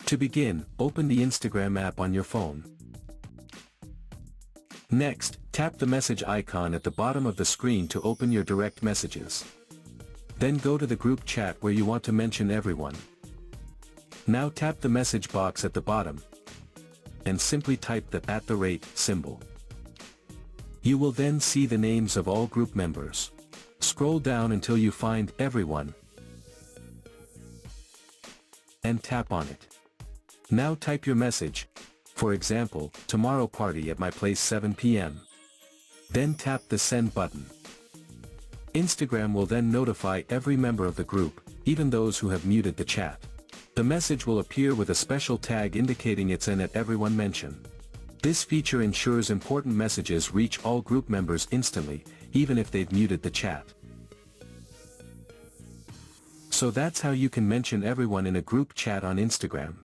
To begin, open the Instagram app on your phone. Next, tap the message icon at the bottom of the screen to open your direct messages. Then go to the group chat where you want to mention everyone. Now tap the message box at the bottom and simply type the @ symbol. You will then see the names of all group members. Scroll down until you find everyone and tap on it. Now type your message, for example, tomorrow party at my place 7 p.m. Then tap the send button. Instagram will then notify every member of the group, even those who have muted the chat. The message will appear with a special tag indicating it's an @everyone mention. This feature ensures important messages reach all group members instantly, even if they've muted the chat. So that's how you can mention everyone in a group chat on Instagram.